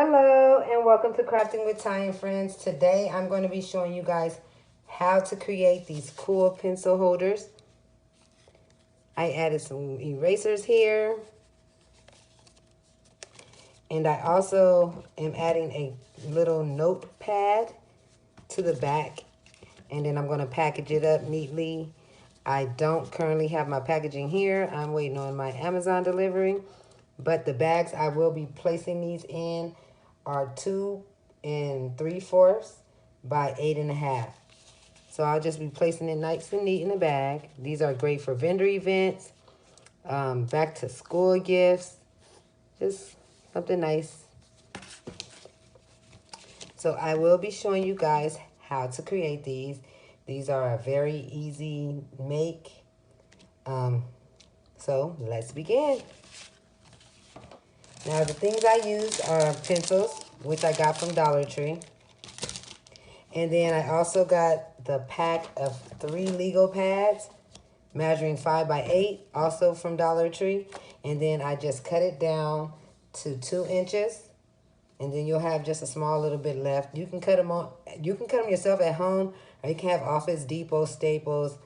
Hello and welcome to Crafting with Ty and Friends. Today I'm going to be showing you guys how to create these cool pencil holders. I added some erasers here. And I also am adding a little notepad to the back. And then I'm going to package it up neatly. I don't currently have my packaging here. I'm waiting on my Amazon delivery. But the bags I will be placing these in are 2 3/4 by 8.5. So I'll just be placing it nice and neat in the bag. These are great for vendor events, back to school gifts, just something nice. So I will be showing you guys how to create these. These are a very easy make. So let's begin. Now the things I use are pencils, which I got from Dollar Tree. And then I also got the pack of 3 Lego pads, measuring 5 by 8, also from Dollar Tree. And then I just cut it down to 2 inches. And then you'll have just a small little bit left. You can cut them yourself at home, or you can have Office Depot, Staples,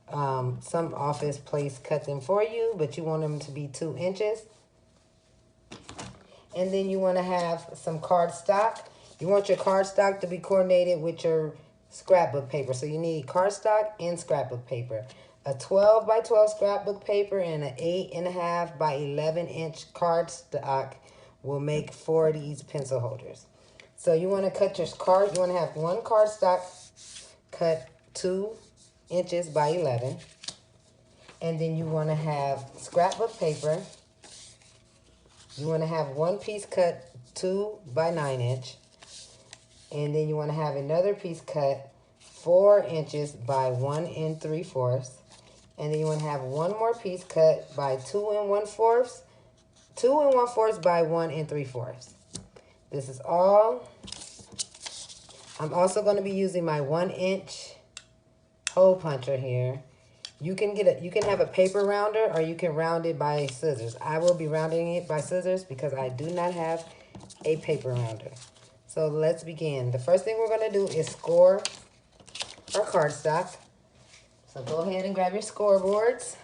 some office place cut them for you, but you want them to be 2 inches. And then you want to have some cardstock. You want your cardstock to be coordinated with your scrapbook paper. So you need cardstock and scrapbook paper. A 12 by 12 scrapbook paper and an 8.5 by 11 inch cardstock will make 4 of these pencil holders. So you want to cut your card. You want to have one cardstock cut 2 inches by 11. And then you want to have scrapbook paper. You want to have one piece cut 2 by 9 inch. And then you want to have another piece cut 4 inches by 1 3/4. And then you want to have one more piece cut by 2 1/4. 2 1/4 by 1 3/4. This is all. I'm also going to be using my 1 inch hole puncher here. You can have a paper rounder, or you can round it by scissors. I will be rounding it by scissors because I do not have a paper rounder. So let's begin. The first thing we're going to do is score our cardstock. So go ahead and grab your scoreboards.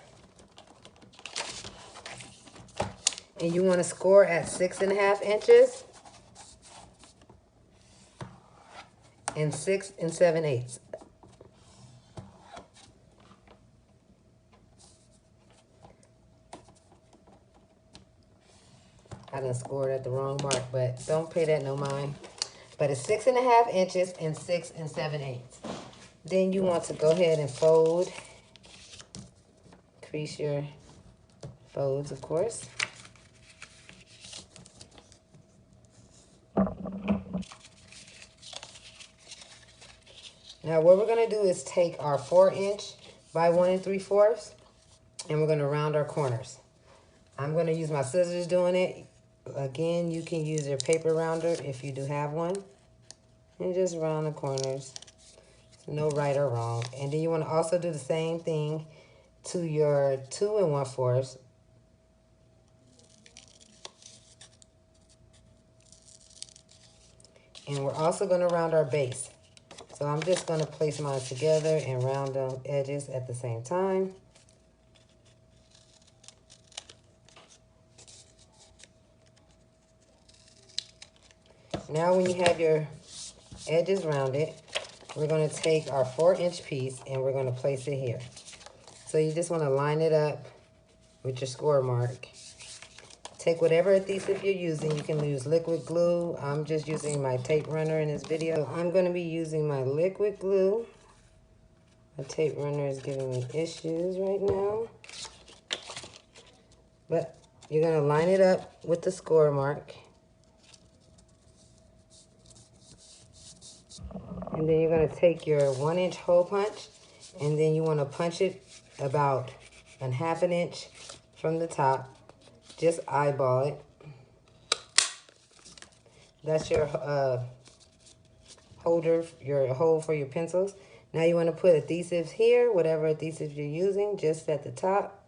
And you want to score at 6.5 inches and 6 7/8. I done scored at the wrong mark, but don't pay that no mind. But it's 6.5 inches and 6 7/8. Then you want to go ahead and fold. Crease your folds, of course. Now what we're going to do is take our 4 inch by 1 3/4 and we're going to round our corners. I'm going to use my scissors doing it. Again, you can use your paper rounder if you do have one. And just round the corners. No right or wrong. And then you want to also do the same thing to your 2 1/4. And we're also going to round our base. So I'm just going to place mine together and round the edges at the same time. Now when you have your edges rounded, we're going to take our 4 inch piece and we're going to place it here. So you just want to line it up with your score mark. Take whatever adhesive you're using. You can use liquid glue. I'm just using my tape runner in this video. So I'm going to be using my liquid glue. My tape runner is giving me issues right now. But you're going to line it up with the score mark. And then you're going to take your 1 inch hole punch, and then you want to punch it about 1/2 inch from the top. Just eyeball it. That's your holder, your hole for your pencils. Now you want to put adhesives here, whatever adhesive you're using, just at the top.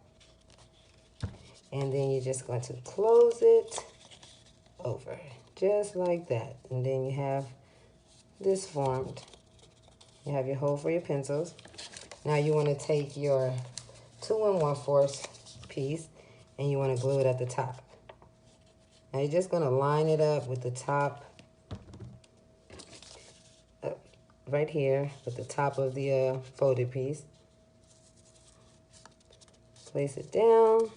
And then you're just going to close it over, just like that. And then you have this formed. You have your hole for your pencils. Now you want to take your 2 1/4 piece and you want to glue it at the top. Now you're just going to line it up with the top, right here, with the top of the folded piece. Place it down,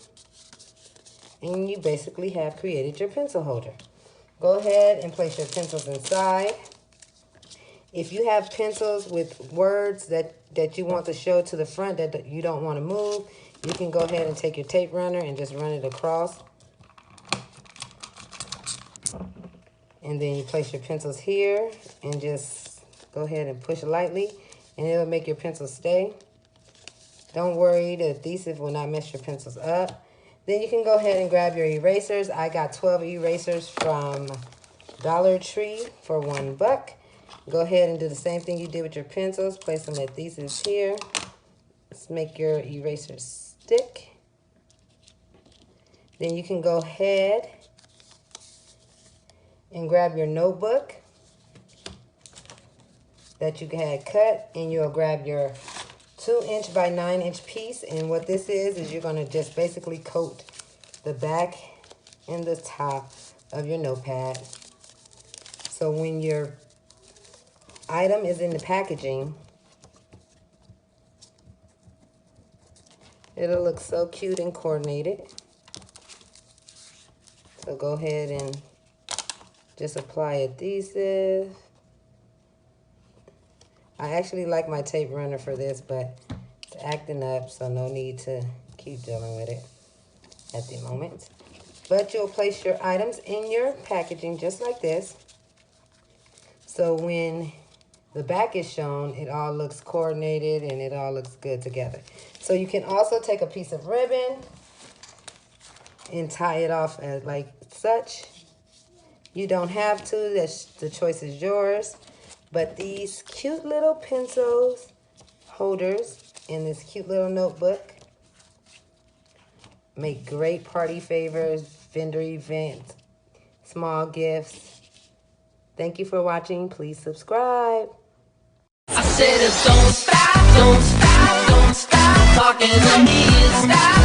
and you basically have created your pencil holder. Go ahead and place your pencils inside. If you have pencils with words that you want to show to the front that you don't want to move, you can go ahead and take your tape runner and just run it across. And then you place your pencils here and just go ahead and push lightly, and it'll make your pencils stay. Don't worry, the adhesive will not mess your pencils up. Then you can go ahead and grab your erasers. I got 12 erasers from Dollar Tree for $1. Go ahead and do the same thing you did with your pencils. Place some adhesives here. Let's make your erasers stick. Then you can go ahead and grab your notebook that you had cut, and you'll grab your 2" by 9" piece. And what this is you're going to just basically coat the back and the top of your notepad. So when your item is in the packaging, it'll look so cute and coordinated. So go ahead and just apply adhesive. I actually like my tape runner for this, but it's acting up, so no need to keep dealing with it at the moment. But you'll place your items in your packaging just like this. So when the back is shown, it all looks coordinated and it all looks good together. So you can also take a piece of ribbon and tie it off as like such. You don't have to, the choice is yours. But these cute little pencils holders in this cute little notebook make great party favors, vendor events, small gifts. Thank you for watching. Please subscribe. I said, don't stop, don't stop, don't stop talking to me. Stop.